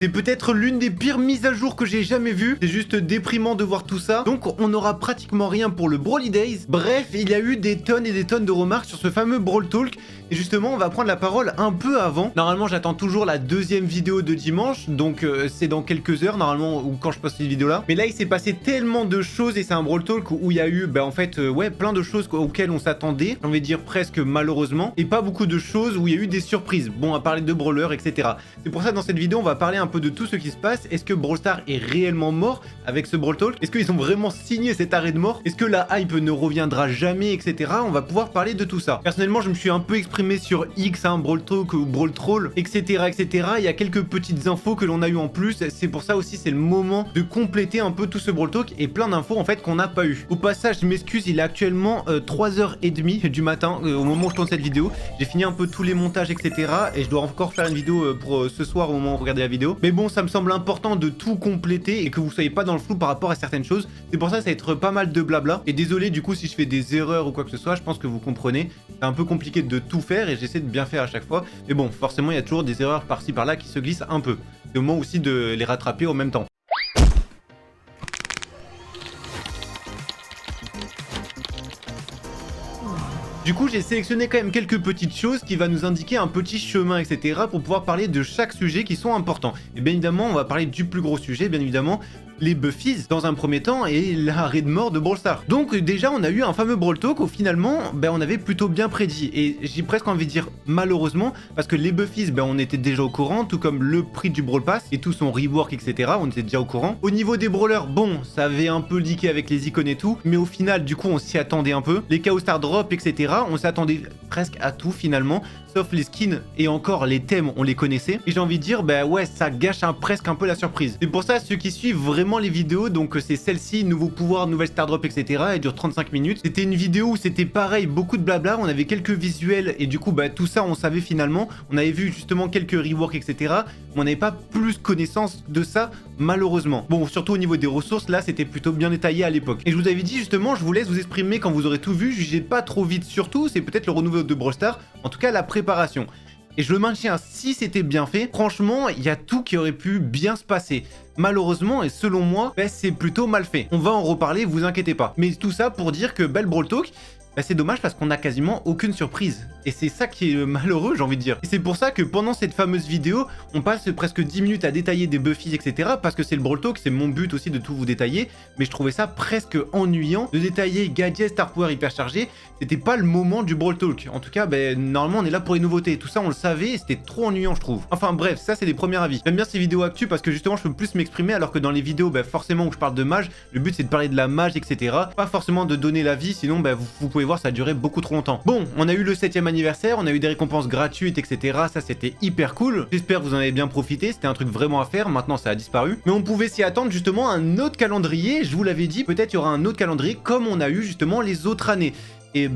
C'est peut-être l'une des pires mises à jour que j'ai jamais vues. C'est juste déprimant de voir tout ça. Donc on n'aura pratiquement rien pour le Brawl Days. Bref, il y a eu des tonnes et des tonnes de remarques sur ce fameux Brawl Talk. Et justement, on va prendre la parole un peu avant. Normalement, j'attends toujours la deuxième vidéo de dimanche. Donc c'est dans quelques heures, normalement, ou quand je poste cette vidéo-là. Mais là, il s'est passé tellement de choses et c'est un Brawl Talk où il y a eu, en fait, ouais, plein de choses auxquelles on s'attendait. J'ai envie de dire presque malheureusement. Et pas beaucoup de choses où il y a eu des surprises. Bon, à parler de brawlers, etc. C'est pour ça, dans cette vidéo, on va parler un peu de tout ce qui se passe. Est-ce que Brawl Stars est réellement mort avec ce Brawl Talk? Est-ce qu'ils ont vraiment signé cet arrêt de mort? Est-ce que la hype ne reviendra jamais, etc. On va pouvoir parler de tout ça. Personnellement, je me suis un peu exprimé sur X, Brawl Talk ou Brawl Troll, etc., etc. Il y a quelques petites infos que l'on a eu en plus. C'est pour ça aussi, c'est le moment de compléter un peu tout ce Brawl Talk et plein d'infos en fait qu'on n'a pas eu. Au passage, je m'excuse, il est actuellement 3h30 du matin au moment où je tourne cette vidéo. J'ai fini un peu tous les montages, etc. Et je dois encore faire une vidéo pour ce soir au moment où vous regardez la vidéo. Mais bon, ça me semble important de tout compléter et que vous soyez pas dans le flou par rapport à certaines choses. C'est pour ça que ça va être pas mal de blabla. Et désolé du coup si je fais des erreurs ou quoi que ce soit, je pense que vous comprenez. C'est un peu compliqué de tout faire et j'essaie de bien faire à chaque fois. Mais bon, forcément, il y a toujours des erreurs par-ci par-là qui se glissent un peu. C'est au moment aussi de les rattraper en même temps. Du coup, j'ai sélectionné quand même quelques petites choses qui va nous indiquer un petit chemin, etc. pour pouvoir parler de chaque sujet qui sont importants. Et bien évidemment, on va parler du plus gros sujet, bien évidemment, les Buffies dans un premier temps et l'arrêt de mort de Brawl Stars. Donc déjà, on a eu un fameux Brawl Talk où finalement, on avait plutôt bien prédit. Et j'ai presque envie de dire malheureusement, parce que les Buffies, on était déjà au courant, tout comme le prix du Brawl Pass et tout son rework, etc. On était déjà au courant. Au niveau des brawlers, bon, ça avait un peu leaké avec les icônes et tout, mais au final, du coup, on s'y attendait un peu. Les Chaos Star Drop, etc. On s'attendait presque à tout finalement, sauf les skins et encore les thèmes, on les connaissait. Et j'ai envie de dire, ouais, ça gâche presque un peu la surprise. C'est pour ça, ceux qui suivent vraiment les vidéos, donc c'est celle-ci, nouveau pouvoir, nouvelle Star Drop, etc. Elle dure 35 minutes. C'était une vidéo où c'était pareil, beaucoup de blabla, on avait quelques visuels et du coup, tout ça, on savait finalement. On avait vu justement quelques reworks, etc. Mais on n'avait pas plus connaissance de ça, malheureusement. Bon, surtout au niveau des ressources, là, c'était plutôt bien détaillé à l'époque. Et je vous avais dit justement, je vous laisse vous exprimer quand vous aurez tout vu, jugez pas trop vite surtout, c'est peut-être le renouveau de Brawl Stars, en tout cas la préparation. Et je le maintiens, si c'était bien fait, franchement, il y a tout qui aurait pu bien se passer. Malheureusement, et selon moi, c'est plutôt mal fait. On va en reparler, vous inquiétez pas. Mais tout ça pour dire que Belle Brawl Talk, c'est dommage parce qu'on n'a quasiment aucune surprise. Et c'est ça qui est malheureux, j'ai envie de dire. Et c'est pour ça que pendant cette fameuse vidéo, on passe presque 10 minutes à détailler des Buffies, etc. Parce que c'est le Brawl Talk, c'est mon but aussi de tout vous détailler. Mais je trouvais ça presque ennuyant de détailler gadgets, Star Power hyperchargé. C'était pas le moment du Brawl Talk. En tout cas, normalement, on est là pour les nouveautés. Tout ça, on le savait et c'était trop ennuyant, je trouve. Enfin bref, ça, c'est des premiers avis. J'aime bien ces vidéos actu parce que justement, je peux plus m'exprimer alors que dans les vidéos, forcément, où je parle de mage, le but, c'est de parler de la mage, etc. Pas forcément de donner l'avis, sinon, vous pouvez voir, ça a duré beaucoup trop longtemps. Bon, on a eu le 7e anniversaire, on a eu des récompenses gratuites, etc. Ça, c'était hyper cool. J'espère que vous en avez bien profité. C'était un truc vraiment à faire. Maintenant, ça a disparu. Mais on pouvait s'y attendre justement à un autre calendrier. Je vous l'avais dit, peut-être il y aura un autre calendrier comme on a eu justement les autres années. Et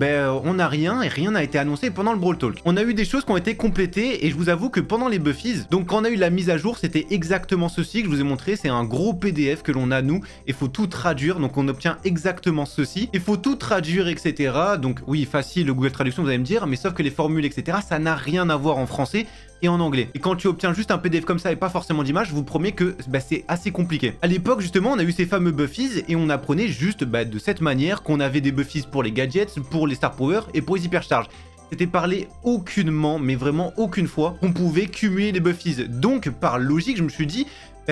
on n'a rien et rien n'a été annoncé pendant le Brawl Talk. On a eu des choses qui ont été complétées et je vous avoue que pendant les Buffies, donc quand on a eu la mise à jour, c'était exactement ceci que je vous ai montré. C'est un gros PDF que l'on a nous et faut tout traduire. Donc on obtient exactement ceci. Il faut tout traduire, etc. Donc oui, facile, le Google Traduction, vous allez me dire, mais sauf que les formules, etc., ça n'a rien à voir en français et en anglais. Et quand tu obtiens juste un PDF comme ça et pas forcément d'image, je vous promets que c'est assez compliqué. À l'époque, justement, on a eu ces fameux Buffies et on apprenait juste de cette manière qu'on avait des Buffies pour les gadgets, pour les Star Power et pour les hypercharges. C'était parlé aucunement, mais vraiment aucune fois, qu'on pouvait cumuler les Buffies. Donc, par logique, je me suis dit,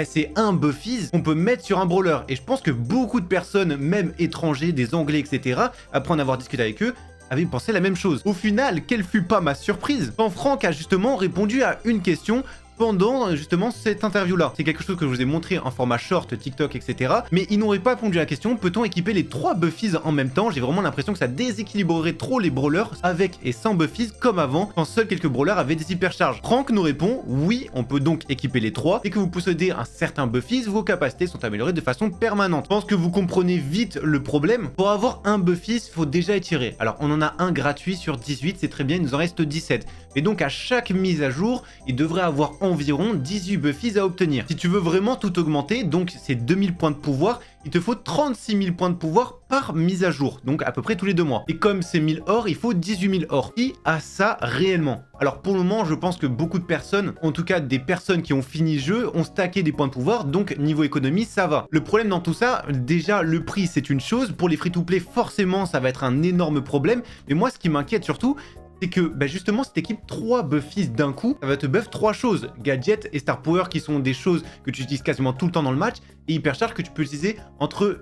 c'est un Buffies qu'on peut mettre sur un brawler. Et je pense que beaucoup de personnes, même étrangers, des anglais, etc., après en avoir discuté avec eux, avaient pensé la même chose. Au final, quelle fut pas ma surprise quand Franck a justement répondu à une question pendant justement cette interview-là. C'est quelque chose que je vous ai montré en format short, TikTok, etc. Mais ils n'auraient pas répondu à la question, peut-on équiper les 3 Buffies en même temps? J'ai vraiment l'impression que ça déséquilibrerait trop les brawlers avec et sans Buffies comme avant, quand seuls quelques brawlers avaient des hypercharges. Franck nous répond, oui, on peut donc équiper les 3, et que vous possédez un certain Buffies, vos capacités sont améliorées de façon permanente. Je pense que vous comprenez vite le problème. Pour avoir un Buffies, il faut déjà étirer. Alors on en a un gratuit sur 18, c'est très bien, il nous en reste 17. Et donc à chaque mise à jour, il devrait avoir environ 18 buff fees à obtenir. Si tu veux vraiment tout augmenter, donc c'est 2000 points de pouvoir, il te faut 36 000 points de pouvoir par mise à jour, donc à peu près tous les 2 mois. Et comme c'est 1000 or, il faut 18 000 or. Qui a ça réellement? Alors pour le moment, je pense que beaucoup de personnes, en tout cas des personnes qui ont fini le jeu, ont stacké des points de pouvoir, donc niveau économie, ça va. Le problème dans tout ça, déjà le prix c'est une chose, pour les free-to-play forcément ça va être un énorme problème, mais moi ce qui m'inquiète surtout, c'est que justement cette équipe 3 buffies d'un coup, ça va te buff 3 choses, gadget et star power qui sont des choses que tu utilises quasiment tout le temps dans le match, et hypercharge que tu peux utiliser entre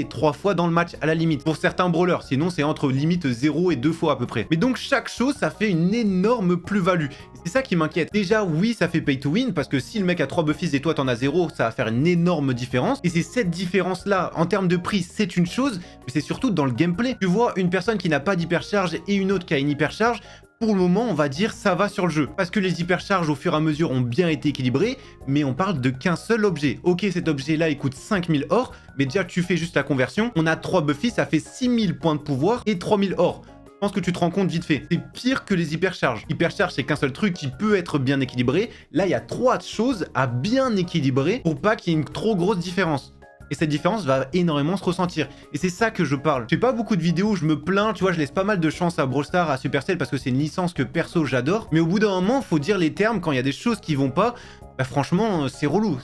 3 fois dans le match à la limite, pour certains brawlers, sinon c'est entre limite 0 et 2 fois à peu près. Mais donc chaque chose ça fait une énorme plus-value, c'est ça qui m'inquiète. Déjà oui ça fait pay to win, parce que si le mec a 3 buffies et toi t'en as 0, ça va faire une énorme différence, et c'est cette différence là, en termes de prix c'est une chose, mais c'est surtout dans le gameplay. Tu vois une personne qui n'a pas d'hypercharge et une autre qui a une hypercharge, pour le moment, on va dire ça va sur le jeu. Parce que les hypercharges, au fur et à mesure, ont bien été équilibrés, mais on parle de qu'un seul objet. Ok, cet objet-là, il coûte 5000 or, mais déjà, tu fais juste la conversion. On a 3 buffies, ça fait 6000 points de pouvoir et 3000 or. Je pense que tu te rends compte vite fait. C'est pire que les hypercharges. Hypercharge, c'est qu'un seul truc qui peut être bien équilibré. Là, il y a 3 choses à bien équilibrer pour pas qu'il y ait une trop grosse différence. Et cette différence va énormément se ressentir. Et c'est ça que je parle. Je fais pas beaucoup de vidéos où je me plains, tu vois, je laisse pas mal de chance à Brawl Stars, à Supercell, parce que c'est une licence que perso j'adore. Mais au bout d'un moment, faut dire les termes quand il y a des choses qui vont pas. Franchement, c'est relou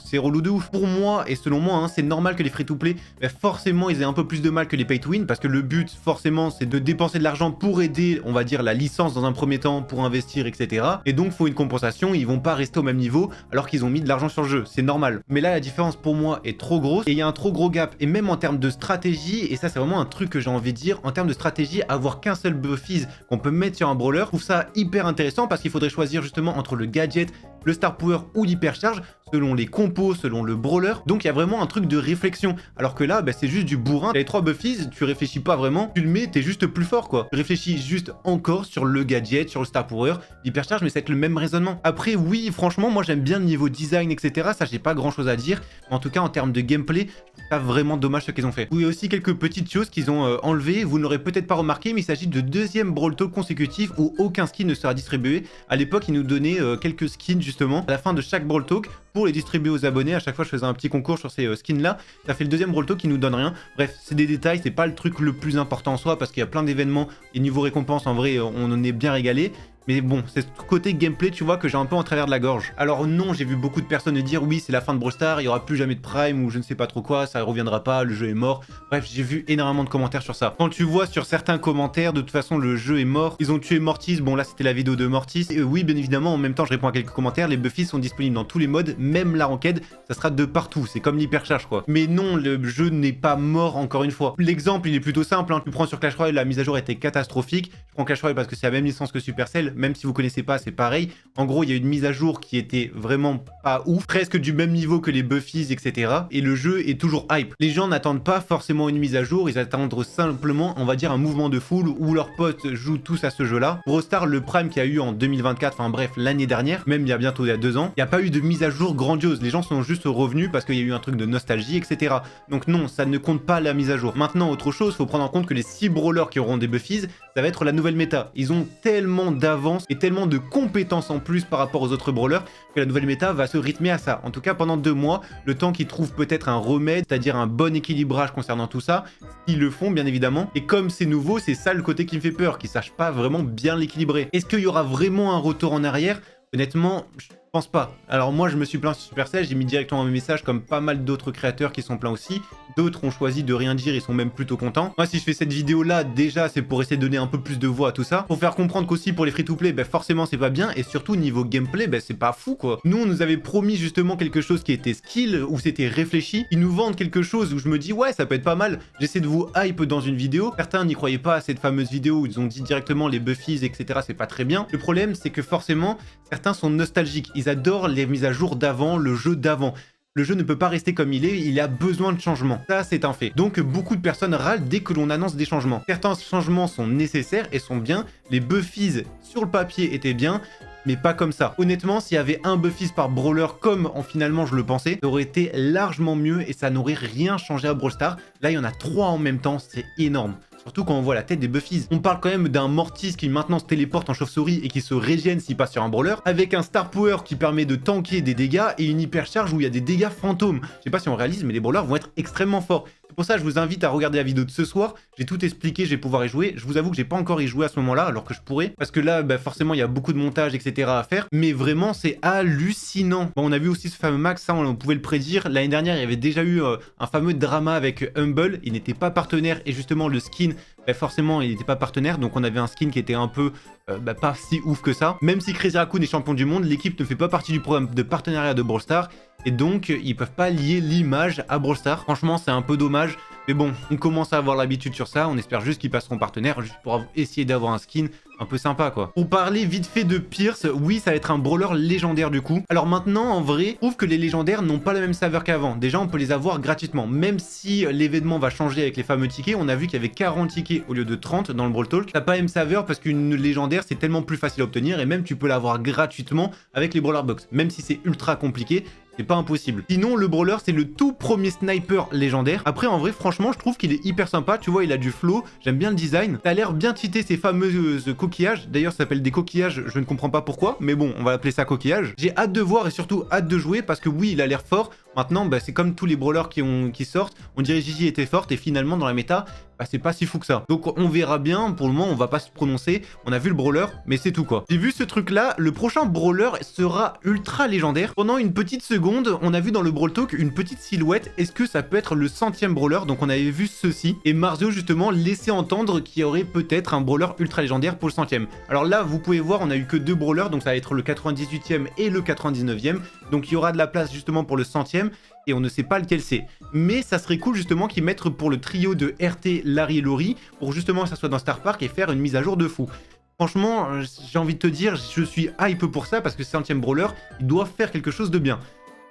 de ouf. Pour moi, et selon moi, hein, c'est normal que les free-to-play, forcément, ils aient un peu plus de mal que les pay-to-win, parce que le but, forcément, c'est de dépenser de l'argent pour aider, on va dire, la licence dans un premier temps, pour investir, etc. Et donc, faut une compensation, ils vont pas rester au même niveau, alors qu'ils ont mis de l'argent sur le jeu, c'est normal. Mais là, la différence, pour moi, est trop grosse, et il y a un trop gros gap, et même en termes de stratégie, et ça, c'est vraiment un truc que j'ai envie de dire, en termes de stratégie, avoir qu'un seul buffies qu'on peut mettre sur un brawler, je trouve ça hyper intéressant, parce qu'il faudrait choisir justement entre le gadget, le star power ou l'hypercharge, selon les compos, selon le brawler. Donc il y a vraiment un truc de réflexion. Alors que là, c'est juste du bourrin. Les 3 buffies, tu réfléchis pas vraiment. Tu le mets, t'es juste plus fort quoi. Réfléchis juste encore sur le gadget, sur le star power, l'hypercharge, mais c'est avec le même raisonnement. Après, oui, franchement, moi j'aime bien le niveau design, etc. Ça, j'ai pas grand chose à dire. Mais en tout cas, en termes de gameplay, c'est pas vraiment dommage ce qu'ils ont fait. Il y a aussi quelques petites choses qu'ils ont enlevées. Vous ne l'aurez peut-être pas remarqué, mais il s'agit de 2e Brawl Talk consécutif où aucun skin ne sera distribué. À l'époque, ils nous donnaient quelques skins justement à la fin de chaque Brawl Talk pour les distribuer aux abonnés. À chaque fois, je faisais un petit concours sur ces skins là. Ça fait le 2e Brawl Talk qui nous donne rien. Bref, c'est des détails, c'est pas le truc le plus important en soi parce qu'il y a plein d'événements et niveau récompense, en vrai, on en est bien régalé. Mais bon, c'est ce côté gameplay, tu vois, que j'ai un peu en travers de la gorge. Alors non, j'ai vu beaucoup de personnes dire oui, c'est la fin de Brawl Stars, il y aura plus jamais de Prime ou je ne sais pas trop quoi, ça reviendra pas, le jeu est mort. Bref, j'ai vu énormément de commentaires sur ça. Quand tu vois sur certains commentaires, de toute façon, le jeu est mort. Ils ont tué Mortis, bon là c'était la vidéo de Mortis. Et oui, bien évidemment, en même temps, je réponds à quelques commentaires. Les buffies sont disponibles dans tous les modes, même la ranked, ça sera de partout. C'est comme l'hypercharge quoi. Mais non, le jeu n'est pas mort encore une fois. L'exemple, il est plutôt simple, hein. Tu prends sur Clash Royale, la mise à jour était catastrophique. Je prends Clash Royale parce que c'est la même licence que Supercell, même si vous connaissez pas, c'est pareil. En gros, il y a une mise à jour qui était vraiment pas ouf, presque du même niveau que les buffies, etc. Et le jeu est toujours hype. Les gens n'attendent pas forcément une mise à jour, ils attendent simplement, on va dire, un mouvement de foule où leurs potes jouent tous à ce jeu-là. Brawl Stars, le Prime qu'il y a eu en 2024, enfin bref, l'année dernière, même il y a bientôt 2 ans, il n'y a pas eu de mise à jour grandiose. Les gens sont juste revenus parce qu'il y a eu un truc de nostalgie, etc. Donc non, ça ne compte pas la mise à jour. Maintenant, autre chose, faut prendre en compte que les 6 brawlers qui auront des buffies, ça va être la nouvelle méta. Ils ont tellement d'avance et tellement de compétences en plus par rapport aux autres brawlers que la nouvelle méta va se rythmer à ça. En tout cas pendant 2 mois, le temps qu'ils trouvent peut-être un remède, c'est-à-dire un bon équilibrage concernant tout ça, ils le font bien évidemment. Et comme c'est nouveau, c'est ça le côté qui me fait peur, qu'ils sachent pas vraiment bien l'équilibrer. Est-ce qu'il y aura vraiment un retour en arrière? Honnêtement, je pense pas. Alors moi je me suis plaint sur Supercell, j'ai mis directement un message comme pas mal d'autres créateurs qui sont plaints aussi. D'autres ont choisi de rien dire, ils sont même plutôt contents. Moi si je fais cette vidéo là, déjà c'est pour essayer de donner un peu plus de voix à tout ça. Pour faire comprendre qu'aussi pour les free-to-play, forcément c'est pas bien. Et surtout niveau gameplay, c'est pas fou quoi. Nous on nous avait promis justement quelque chose qui était skill, où c'était réfléchi. Ils nous vendent quelque chose où je me dis ouais ça peut être pas mal. J'essaie de vous hype dans une vidéo. Certains n'y croyaient pas à cette fameuse vidéo où ils ont dit directement les buffies etc. c'est pas très bien. Le problème c'est que forcément certains sont nostalgiques. Ils adorent les mises à jour d'avant, le jeu d'avant. Le jeu ne peut pas rester comme il a besoin de changements. Ça, c'est un fait. Donc, beaucoup de personnes râlent dès que l'on annonce des changements. Certains changements sont nécessaires et sont bien. Les buffies sur le papier étaient bien, mais pas comme ça. Honnêtement, s'il y avait un buffies par brawler comme finalement je le pensais, ça aurait été largement mieux et ça n'aurait rien changé à Brawl Stars. Là, il y en a 3 en même temps, c'est énorme. surtout quand on voit la tête des Buffies. On parle quand même d'un Mortis qui maintenant se téléporte en chauve-souris et qui se régène s'il passe sur un brawler, avec un Star Power qui permet de tanker des dégâts et une hypercharge où il y a des dégâts fantômes. Je sais pas si on réalise, mais les brawlers vont être extrêmement forts. C'est pour ça que je vous invite à regarder la vidéo de ce soir. J'ai tout expliqué, je vais pouvoir y jouer. Je vous avoue que j'ai pas encore y joué à ce moment-là, alors que je pourrais. Parce que là, bah, forcément, il y a beaucoup de montage, etc. à faire. Mais vraiment, c'est hallucinant. Bon, on a vu aussi ce fameux Max, ça, on pouvait le prédire. L'année dernière, il y avait déjà eu un fameux drama avec Humble. Il n'était pas partenaire et justement, le skin, bah, forcément, il n'était pas partenaire. Donc, on avait un skin qui était un peu bah, pas si ouf que ça. Même si Crazy Raccoon est champion du monde, l'équipe ne fait pas partie du programme de partenariat de Brawl Stars. Et donc, ils peuvent pas lier l'image à Brawl Stars. Franchement, c'est un peu dommage. Mais bon, on commence à avoir l'habitude sur ça. On espère juste qu'ils passeront partenaire, juste pour essayer d'avoir un skin un peu sympa, quoi. Pour parler vite fait de Pierce, oui, ça va être un brawler légendaire du coup. Alors maintenant, en vrai, je trouve que les légendaires n'ont pas la même saveur qu'avant. Déjà, on peut les avoir gratuitement. Même si l'événement va changer avec les fameux tickets, on a vu qu'il y avait 40 tickets au lieu de 30 dans le Brawl Talk. Ça n'a pas la même saveur parce qu'une légendaire, c'est tellement plus facile à obtenir et même tu peux l'avoir gratuitement avec les Brawler Box. Même si c'est ultra compliqué, c'est pas impossible. Sinon, le brawler, c'est le tout premier sniper légendaire. Après, en vrai, franchement, je trouve qu'il est hyper sympa. Tu vois, il a du flow. J'aime bien le design. Ça a l'air bien cheaté ces fameuses coquillages. D'ailleurs, ça s'appelle des coquillages. Je ne comprends pas pourquoi. Mais bon, on va l'appeler ça coquillage. J'ai hâte de voir et surtout hâte de jouer parce que oui, il a l'air fort. Maintenant, bah, c'est comme tous les brawlers qui sortent. On dirait Gigi était forte et finalement, dans la méta, bah, c'est pas si fou que ça. Donc on verra bien. Pour le moment, on va pas se prononcer. On a vu le brawler, mais c'est tout quoi. J'ai vu ce truc là. Le prochain brawler sera ultra légendaire. Pendant une petite seconde, on a vu dans le Brawl Talk une petite silhouette. Est-ce que ça peut être le 100e brawler? Donc on avait vu ceci. Et Marzio justement laissait entendre qu'il y aurait peut-être un brawler ultra légendaire pour le 100e. Alors là, vous pouvez voir, on a eu que 2 brawlers. Donc ça va être le 98e et le 99e. Donc il y aura de la place justement pour le 100e. Et on ne sait pas lequel c'est. Mais ça serait cool justement qu'ils mettent pour le trio de RT, Larry et Laurie, pour justement que ça soit dans Star Park et faire une mise à jour de fou. Franchement, j'ai envie de te dire, je suis hype pour ça parce que c'est 100e brawler, ils doivent faire quelque chose de bien.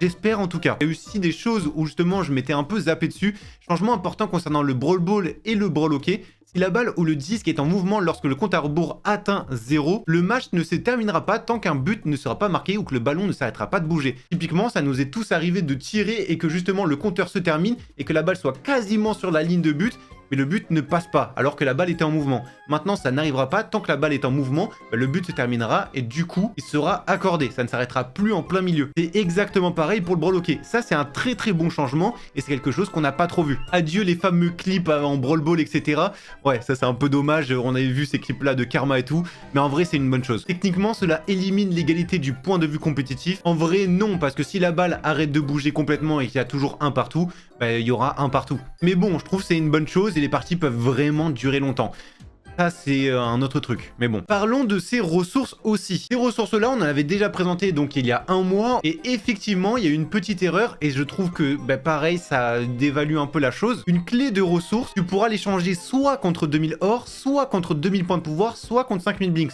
J'espère en tout cas. Il y a aussi des choses où justement je m'étais un peu zappé dessus. Changement important concernant le Brawl Ball et le Brawl Hockey. Si la balle ou le disque est en mouvement lorsque le compte à rebours atteint 0, le match ne se terminera pas tant qu'un but ne sera pas marqué ou que le ballon ne s'arrêtera pas de bouger. Typiquement, ça nous est tous arrivé de tirer et que justement le compteur se termine et que la balle soit quasiment sur la ligne de but, mais le but ne passe pas alors que la balle était en mouvement. Maintenant, ça n'arrivera pas tant que la balle est en mouvement, bah, le but se terminera et du coup, il sera accordé. Ça ne s'arrêtera plus en plein milieu. C'est exactement pareil pour le Brawl Hockey. Ça, c'est un très très bon changement et c'est quelque chose qu'on n'a pas trop vu. Adieu les fameux clips en Brawl Ball, etc. Ouais, ça c'est un peu dommage. On avait vu ces clips-là de Karma et tout, mais en vrai, c'est une bonne chose. Techniquement, cela élimine l'égalité du point de vue compétitif. En vrai, non, parce que si la balle arrête de bouger complètement et qu'il y a toujours un partout, bah, il y aura un partout. Mais bon, je trouve que c'est une bonne chose et les parties peuvent vraiment durer longtemps. Ça, c'est un autre truc. Mais bon. Parlons de ces ressources aussi. Ces ressources-là, on en avait déjà présenté donc il y a un mois. Et effectivement, il y a eu une petite erreur. Et je trouve que, bah, pareil, ça dévalue un peu la chose. Une clé de ressources, tu pourras l'échanger soit contre 2000 or, soit contre 2000 points de pouvoir, soit contre 5000 blinks.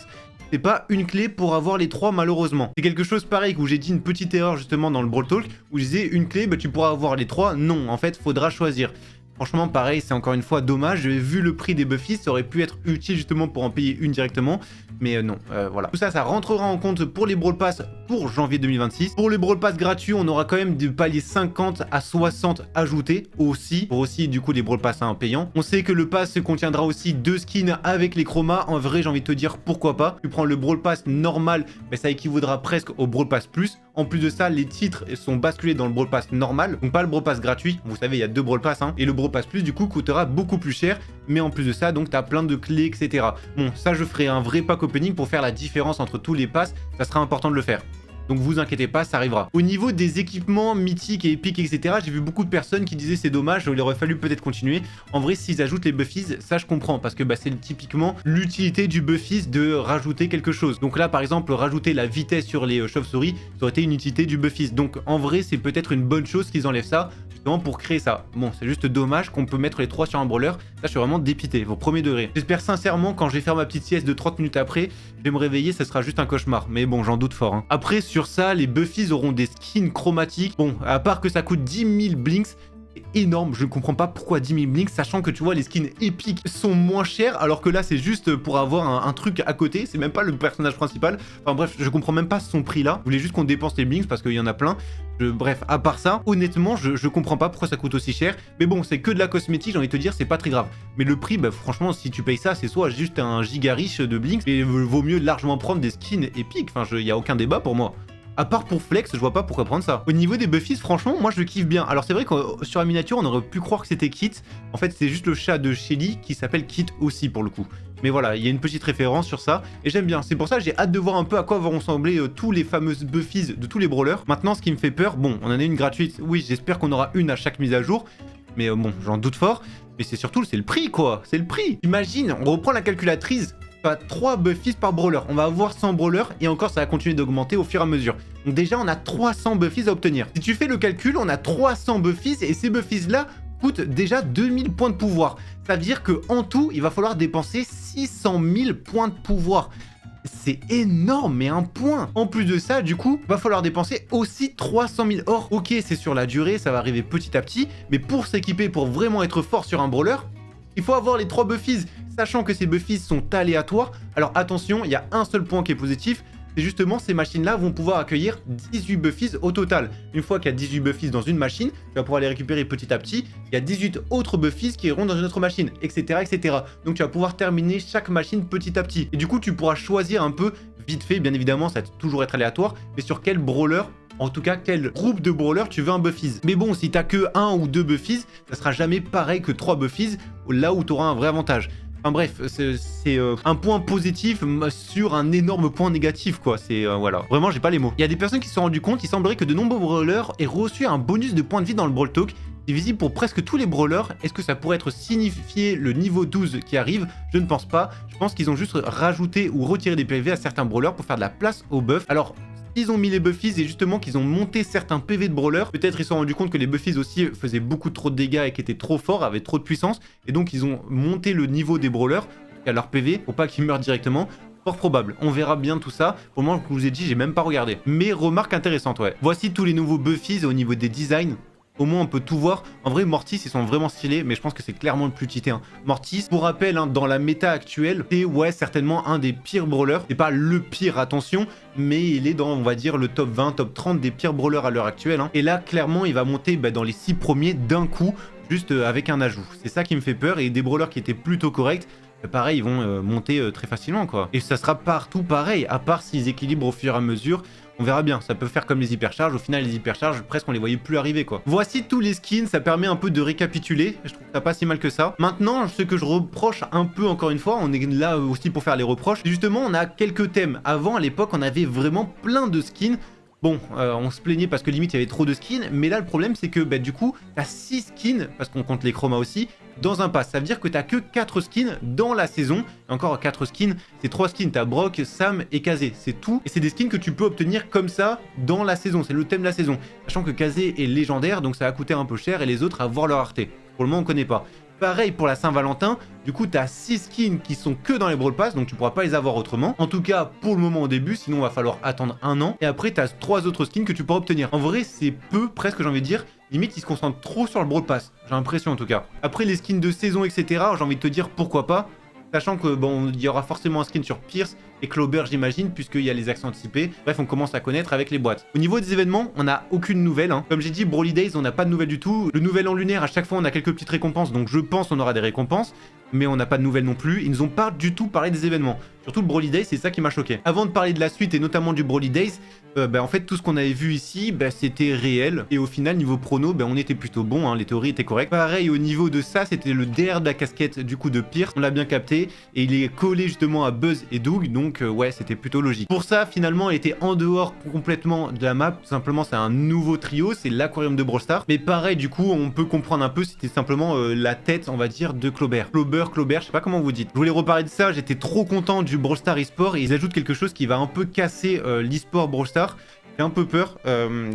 C'est pas une clé pour avoir les 3 malheureusement. C'est quelque chose pareil où j'ai dit une petite erreur justement dans le Brawl Talk où je disais une clé, bah, tu pourras avoir les 3. Non, en fait, faudra choisir. Franchement, pareil, c'est encore une fois dommage. Vu le prix des Buffies, ça aurait pu être utile justement pour en payer une directement. Mais non, voilà. Tout ça, ça rentrera en compte pour les Brawl Pass pour janvier 2026. Pour les Brawl Pass gratuits, on aura quand même des paliers 50 à 60 ajoutés aussi. Pour aussi, du coup, les Brawl Pass payants. On sait que le pass contiendra aussi 2 skins avec les chromas. En vrai, j'ai envie de te dire pourquoi pas. Tu prends le Brawl Pass normal, mais ça équivaudra presque au Brawl Pass Plus. En plus de ça, les titres sont basculés dans le Brawl Pass normal. Donc pas le Brawl Pass gratuit. Vous savez, il y a 2 Brawl Pass. Et le Brawl Pass Plus, du coup, coûtera beaucoup plus cher. Mais en plus de ça, donc, tu as plein de clés, etc. Bon, ça, je ferai un vrai pack opening pour faire la différence entre tous les passes. Ça sera important de le faire. Donc vous inquiétez pas, ça arrivera. Au niveau des équipements mythiques et épiques, etc., j'ai vu beaucoup de personnes qui disaient c'est dommage, il aurait fallu peut-être continuer. En vrai, s'ils ajoutent les Buffies, ça je comprends, parce que bah, c'est typiquement l'utilité du Buffies de rajouter quelque chose. Donc là, par exemple, rajouter la vitesse sur les chauves-souris, ça aurait été une utilité du Buffies. Donc en vrai, c'est peut-être une bonne chose qu'ils enlèvent ça, justement pour créer ça. Bon, c'est juste dommage qu'on peut mettre les 3 sur un brawler. Ça, je suis vraiment dépité, au premier degré. J'espère sincèrement, quand je vais faire ma petite sieste de 30 minutes après, je vais me réveiller, ça sera juste un cauchemar. Mais bon, j'en doute fort. Après, sur ça, les Buffies auront des skins chromatiques. Bon, à part que ça coûte 10 000 blinks, C'est énorme, je ne comprends pas pourquoi 10 000 blinks, sachant que tu vois les skins épiques sont moins chers, alors que là c'est juste pour avoir un truc à côté, c'est même pas le personnage principal. Enfin bref, je comprends même pas son prix là, je voulais juste qu'on dépense les blinks parce qu'il y en a plein. Bref, à part ça, honnêtement, je comprends pas pourquoi ça coûte aussi cher. Mais bon, c'est que de la cosmétique, j'ai envie de te dire, c'est pas très grave. Mais le prix, bah franchement, si tu payes ça, c'est soit juste un giga riche de blinks, et vaut mieux largement prendre des skins épiques. Enfin, y a aucun débat pour moi. À part pour flex, je vois pas pourquoi prendre ça. Au niveau des buffies, franchement, moi je le kiffe bien. Alors c'est vrai que sur la miniature, on aurait pu croire que c'était Kit. En fait, c'est juste le chat de Shelly qui s'appelle Kit aussi pour le coup. Mais voilà, il y a une petite référence sur ça. Et j'aime bien. C'est pour ça que j'ai hâte de voir un peu à quoi vont ressembler tous les fameuses buffies de tous les brawlers. Maintenant, ce qui me fait peur, bon, on en a une gratuite. Oui, j'espère qu'on aura une à chaque mise à jour. Mais bon, j'en doute fort. Mais c'est surtout, c'est le prix quoi. C'est le prix. Imagine, on reprend la calculatrice. Pas 3 buffies par brawler. On va avoir 100 brawlers et encore ça va continuer d'augmenter au fur et à mesure. Donc déjà on a 300 buffies à obtenir. Si tu fais le calcul, on a 300 buffies et ces buffies là coûtent déjà 2000 points de pouvoir. Ça veut dire que en tout, il va falloir dépenser 600 000 points de pouvoir. C'est énorme, mais un point. En plus de ça, du coup, va falloir dépenser aussi 300 000 or. Ok, c'est sur la durée, ça va arriver petit à petit, mais pour s'équiper, pour vraiment être fort sur un brawler, il faut avoir les 3 buffies, sachant que ces buffies sont aléatoires. Alors attention, il y a un seul point qui est positif, c'est justement ces machines-là vont pouvoir accueillir 18 buffies au total. Une fois qu'il y a 18 buffies dans une machine, tu vas pouvoir les récupérer petit à petit. Il y a 18 autres buffies qui iront dans une autre machine, etc., etc. Donc tu vas pouvoir terminer chaque machine petit à petit. Et du coup, tu pourras choisir un peu, vite fait, bien évidemment, ça va toujours être aléatoire, mais sur quel brawler, en tout cas, quel groupe de brawlers tu veux un buffies. Mais bon, si t'as que 1 ou 2 buffies, ça sera jamais pareil que 3 buffies, là où tu auras un vrai avantage. Enfin bref, c'est un point positif sur un énorme point négatif, quoi. C'est voilà. Vraiment, j'ai pas les mots. Il y a des personnes qui se sont rendues compte, il semblerait que de nombreux brawlers aient reçu un bonus de points de vie dans le Brawl Talk. C'est visible pour presque tous les brawlers. Est-ce que ça pourrait être signifié le niveau 12 qui arrive? Je ne pense pas. Je pense qu'ils ont juste rajouté ou retiré des PV à certains brawlers pour faire de la place aux buffs. Alors, ils ont mis les buffies et justement qu'ils ont monté certains PV de brawlers. Peut-être ils se sont rendus compte que les buffies aussi faisaient beaucoup trop de dégâts et qui étaient trop forts, avaient trop de puissance. Et donc ils ont monté le niveau des brawlers à leur PV pour pas qu'ils meurent directement. Fort probable. On verra bien tout ça. Pour le moment, je vous ai dit, j'ai même pas regardé. Mais remarque intéressante, ouais. Voici tous les nouveaux buffies au niveau des designs. Au moins on peut tout voir. En vrai Mortis ils sont vraiment stylés, mais je pense que c'est clairement le plus cheaté. Mortis, pour rappel, dans la méta actuelle, c'est ouais certainement un des pires brawlers. C'est pas le pire, attention, mais il est dans, on va dire, le top 20, top 30 des pires brawlers à l'heure actuelle. Et là clairement il va monter dans les 6 premiers d'un coup, juste avec un ajout. C'est ça qui me fait peur, et des brawlers qui étaient plutôt corrects, pareil, ils vont monter très facilement, quoi. Et ça sera partout pareil, à part s'ils équilibrent au fur et à mesure. On verra bien, ça peut faire comme les hypercharges. Au final, les hypercharges, presque on les voyait plus arriver, quoi. Voici tous les skins, ça permet un peu de récapituler. Je trouve ça pas si mal que ça. Maintenant, ce que je reproche un peu, encore une fois, on est là aussi pour faire les reproches. Justement, on a quelques thèmes. Avant, à l'époque, on avait vraiment plein de skins. Bon, on se plaignait parce que limite il y avait trop de skins, mais là le problème c'est que du coup, t'as 6 skins, parce qu'on compte les chromas aussi, dans un pass. Ça veut dire que t'as que 4 skins dans la saison. Et encore 4 skins, c'est 3 skins, t'as Brock, Sam et Kazé, c'est tout. Et c'est des skins que tu peux obtenir comme ça dans la saison, c'est le thème de la saison. Sachant que Kazé est légendaire, donc ça va coûter un peu cher, et les autres à voir leur rareté. Pour le moment on connaît pas. Pareil pour la Saint-Valentin, du coup t'as 6 skins qui sont que dans les Brawl Pass, donc tu pourras pas les avoir autrement. En tout cas pour le moment au début, sinon il va falloir attendre un an. Et après t'as 3 autres skins que tu pourras obtenir. En vrai c'est peu, presque j'ai envie de dire, limite ils se concentrent trop sur le Brawl Pass, j'ai l'impression en tout cas. Après les skins de saison etc, j'ai envie de te dire pourquoi pas. Sachant que bon, il y aura forcément un skin sur Pierce et Clover j'imagine, puisqu'il y a les accents anticipés. Bref, on commence à connaître avec les boîtes. Au niveau des événements, on n'a aucune nouvelle. Comme j'ai dit, Brawly Days, on n'a pas de nouvelles du tout. Le nouvel an lunaire, à chaque fois, on a quelques petites récompenses, donc je pense on aura des récompenses. Mais on n'a pas de nouvelles non plus. Ils nous ont pas du tout parlé des événements. Surtout le Brawly Days, c'est ça qui m'a choqué. Avant de parler de la suite et notamment du Brawly Days, en fait tout ce qu'on avait vu ici, c'était réel. Et au final, niveau prono, on était plutôt bon, les théories étaient correctes. Pareil, au niveau de ça, c'était le DR de la casquette du coup de Pierce. On l'a bien capté. Et il est collé justement à Buzz et Doug. Donc ouais, c'était plutôt logique. Pour ça, finalement, elle était en dehors complètement de la map. Tout simplement, c'est un nouveau trio. C'est l'aquarium de Brawl Stars. Mais pareil, du coup, on peut comprendre un peu, c'était simplement la tête, on va dire, de Clover. Clover, je sais pas comment vous dites. Je voulais reparler de ça, j'étais trop content du Brawl Stars eSport et ils ajoutent quelque chose qui va un peu casser l'eSport Brawl Stars. J'ai un peu peur,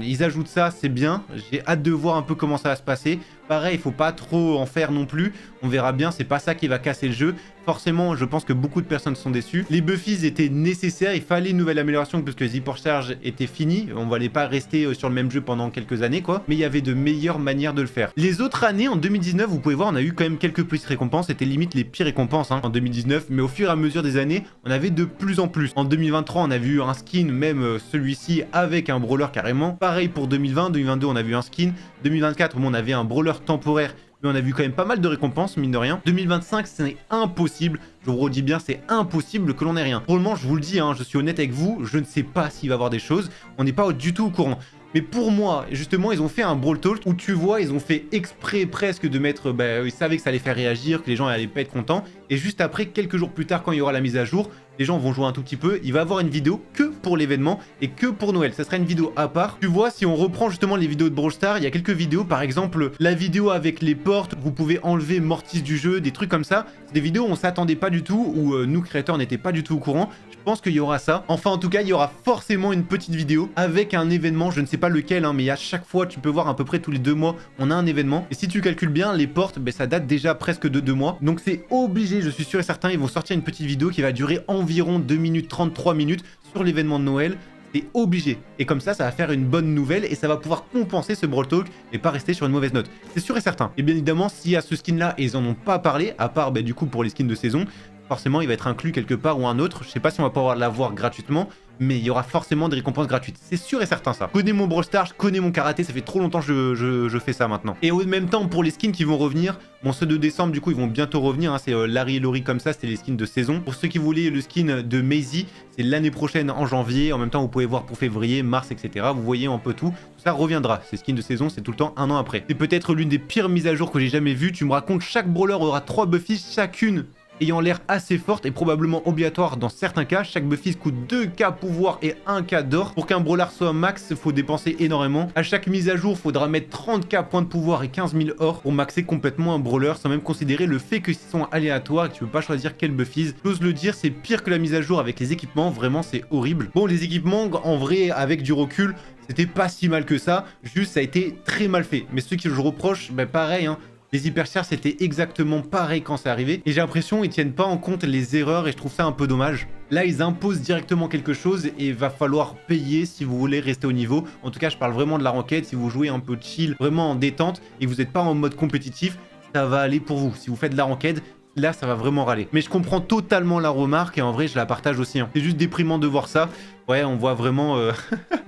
ils ajoutent ça, c'est bien, j'ai hâte de voir un peu comment ça va se passer. Pareil, il faut pas trop en faire non plus, On verra bien, c'est pas ça qui va casser le jeu. Forcément, je pense que beaucoup de personnes sont déçues. Les Buffies étaient nécessaires, il fallait une nouvelle amélioration parce que les hypercharges étaient finis. On va pas rester sur le même jeu pendant quelques années, quoi. Mais il y avait de meilleures manières de le faire. Les autres années, en 2019, vous pouvez voir, on a eu quand même quelques petites récompenses. C'était limite les pires récompenses en 2019. Mais au fur et à mesure des années, on avait de plus en plus. En 2023, on a vu un skin, même celui-ci, avec un brawler carrément. Pareil pour 2020, 2022, on a vu un skin. 2024, on avait un brawler temporaire. Mais on a vu quand même pas mal de récompenses, mine de rien. 2025, c'est impossible. Je vous redis bien, c'est impossible que l'on ait rien. Pour le moment, je vous le dis, je suis honnête avec vous, je ne sais pas s'il va y avoir des choses. On n'est pas du tout au courant. Mais pour moi, justement, ils ont fait un Brawl Talk où tu vois, ils ont fait exprès presque de mettre... ils savaient que ça allait faire réagir, que les gens allaient pas être contents. Et juste après, quelques jours plus tard, quand il y aura la mise à jour, les gens vont jouer un tout petit peu. Il va y avoir une vidéo que pour l'événement et que pour Noël. Ça sera une vidéo à part. Tu vois, si on reprend justement les vidéos de Brawl Stars, il y a quelques vidéos, par exemple, la vidéo avec les portes, vous pouvez enlever Mortis du jeu, des trucs comme ça. C'est des vidéos où on s'attendait pas du tout, où nous, créateurs, n'étaient pas du tout au courant. Je pense qu'il y aura ça. Enfin, en tout cas, il y aura forcément une petite vidéo avec un événement. Je ne sais pas lequel, mais à chaque fois, tu peux voir à peu près tous les 2 mois, on a un événement. Et si tu calcules bien, les portes, ça date déjà presque de 2 mois. Donc c'est obligé, je suis sûr et certain, ils vont sortir une petite vidéo qui va durer environ 2 minutes 30, 3 minutes sur l'événement de Noël. C'est obligé. Et comme ça va faire une bonne nouvelle et ça va pouvoir compenser ce Brawl Talk et pas rester sur une mauvaise note. C'est sûr et certain. Et bien évidemment, s'il y a ce skin là et ils en ont pas parlé, à part du coup pour les skins de saison, forcément il va être inclus quelque part ou un autre. Je sais pas si on va pouvoir l'avoir gratuitement, mais il y aura forcément des récompenses gratuites. C'est sûr et certain ça. Je connais mon Brawl Stars, je connais mon karaté, ça fait trop longtemps que je fais ça maintenant. Et au même temps, pour les skins qui vont revenir, bon ceux de décembre du coup ils vont bientôt revenir, c'est Larry et Lori comme ça, c'était les skins de saison. Pour ceux qui voulaient le skin de Maisie, c'est l'année prochaine en janvier. En même temps vous pouvez voir pour février, mars, etc. Vous voyez un peu tout. Tout ça reviendra. Ces skins de saison, c'est tout le temps un an après. C'est peut-être l'une des pires mises à jour que j'ai jamais vues. Tu me racontes, chaque brawler aura 3 Buffies, chacune ayant l'air assez forte et probablement obligatoire dans certains cas. Chaque Buffies coûte 2k pouvoir et 1k d'or. Pour qu'un brawler soit max, il faut dépenser énormément. À chaque mise à jour, il faudra mettre 30k points de pouvoir et 15 000 or pour maxer complètement un brawler, sans même considérer le fait qu'ils sont aléatoires et que tu peux pas choisir quel Buffies. J'ose le dire, c'est pire que la mise à jour avec les équipements, vraiment c'est horrible. Bon, les équipements, en vrai, avec du recul, c'était pas si mal que ça, juste ça a été très mal fait. Mais ceux que je reproche, pareil, les hyperchars, c'était exactement pareil quand c'est arrivé. Et j'ai l'impression qu'ils tiennent pas en compte les erreurs et je trouve ça un peu dommage. Là, ils imposent directement quelque chose et il va falloir payer si vous voulez rester au niveau. En tout cas, je parle vraiment de la ranked. Si vous jouez un peu chill, vraiment en détente et vous n'êtes pas en mode compétitif, ça va aller pour vous. Si vous faites de la ranked, là, ça va vraiment râler. Mais je comprends totalement la remarque et en vrai, je la partage aussi. C'est juste déprimant de voir ça. Ouais, on voit vraiment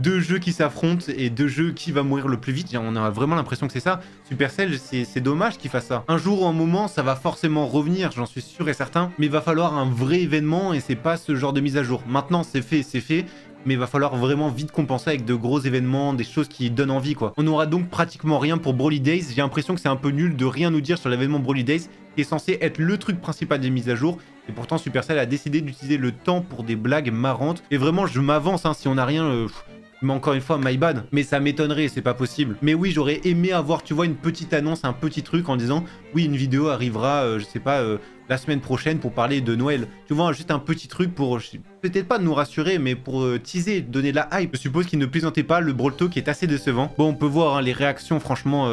2 jeux qui s'affrontent et 2 jeux qui va mourir le plus vite. On a vraiment l'impression que c'est ça. Supercell, c'est dommage qu'il fasse ça. Un jour ou un moment, ça va forcément revenir, j'en suis sûr et certain. Mais il va falloir un vrai événement et c'est pas ce genre de mise à jour. Maintenant, c'est fait. Mais il va falloir vraiment vite compenser avec de gros événements, des choses qui donnent envie, quoi. On aura donc pratiquement rien pour Brawly Days. J'ai l'impression que c'est un peu nul de rien nous dire sur l'événement Brawly Days, qui est censé être le truc principal des mises à jour. Et pourtant, Supercell a décidé d'utiliser le temps pour des blagues marrantes. Et vraiment, je m'avance, si on n'a rien... mais encore une fois, my bad. Mais ça m'étonnerait, c'est pas possible. Mais oui, j'aurais aimé avoir, tu vois, une petite annonce, un petit truc en disant oui, une vidéo arrivera, je sais pas, la semaine prochaine pour parler de Noël. Tu vois, juste un petit truc pour, peut-être pas de nous rassurer, mais pour teaser, donner de la hype. Je suppose qu'il ne plaisantait pas, le Brawl Talk est assez décevant. Bon, on peut voir les réactions, franchement...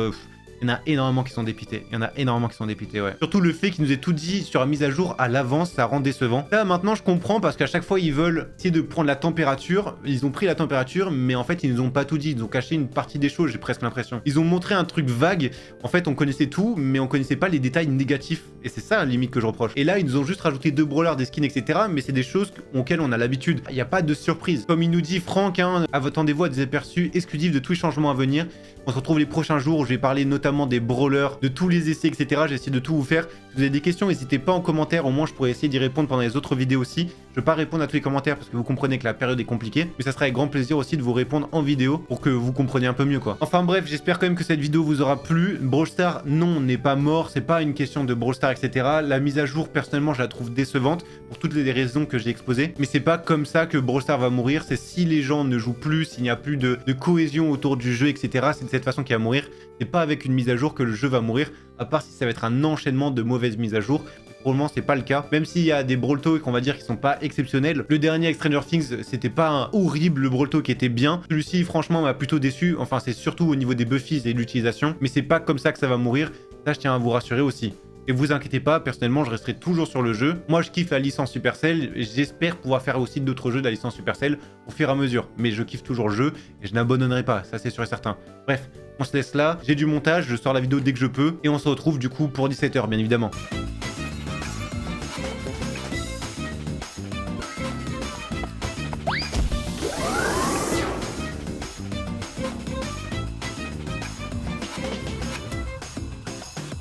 il y en a énormément qui sont dépités. Ouais. Surtout le fait qu'ils nous aient tout dit sur la mise à jour à l'avance, ça rend décevant. Là, maintenant, je comprends parce qu'à chaque fois, ils veulent essayer de prendre la température. Ils ont pris la température, mais en fait, ils nous ont pas tout dit. Ils ont caché une partie des choses, j'ai presque l'impression. Ils ont montré un truc vague. En fait, on connaissait tout, mais on connaissait pas les détails négatifs. Et c'est ça, la limite, que je reproche. Et là, ils nous ont juste rajouté 2 brawlers, des skins, etc. Mais c'est des choses auxquelles on a l'habitude. Il n'y a pas de surprise. Comme il nous dit, Franck, attendez-vous à des aperçus exclusifs de tous les changements à venir. On se retrouve les prochains jours où je vais parler notamment des brawlers, de tous les essais, etc. J'ai essayé de tout vous faire. Si vous avez des questions, n'hésitez pas en commentaire. Au moins, je pourrais essayer d'y répondre pendant les autres vidéos aussi. Je ne vais pas répondre à tous les commentaires parce que vous comprenez que la période est compliquée. Mais ça sera avec grand plaisir aussi de vous répondre en vidéo pour que vous compreniez un peu mieux, quoi. Enfin bref, j'espère quand même que cette vidéo vous aura plu. Brawl Stars, non, n'est pas mort. C'est pas une question de Brawl Stars, etc. La mise à jour, personnellement, je la trouve décevante pour toutes les raisons que j'ai exposées. Mais c'est pas comme ça que Brawl Stars va mourir. C'est si les gens ne jouent plus, s'il n'y a plus de cohésion autour du jeu, etc. C'est de cette façon qu'il va mourir. C'est pas avec une mise à jour que le jeu va mourir, à part si ça va être un enchaînement de mauvaises mises à jour. Pour le moment, c'est pas le cas. Même s'il y a des Brawl Talk, on va dire, qui sont pas exceptionnels. Le dernier avec Stranger Things, c'était pas un horrible Brawl Talk qui était bien. Celui-ci, franchement, m'a plutôt déçu. Enfin, c'est surtout au niveau des Buffies et de l'utilisation. Mais c'est pas comme ça que ça va mourir. Ça, je tiens à vous rassurer aussi. Et vous inquiétez pas, personnellement, je resterai toujours sur le jeu. Moi, je kiffe la licence Supercell. J'espère pouvoir faire aussi d'autres jeux de la licence Supercell au fur et à mesure. Mais je kiffe toujours le jeu et je n'abandonnerai pas, ça c'est sûr et certain. Bref, on se laisse là. J'ai du montage, je sors la vidéo dès que je peux. Et on se retrouve du coup pour 17 h, bien évidemment.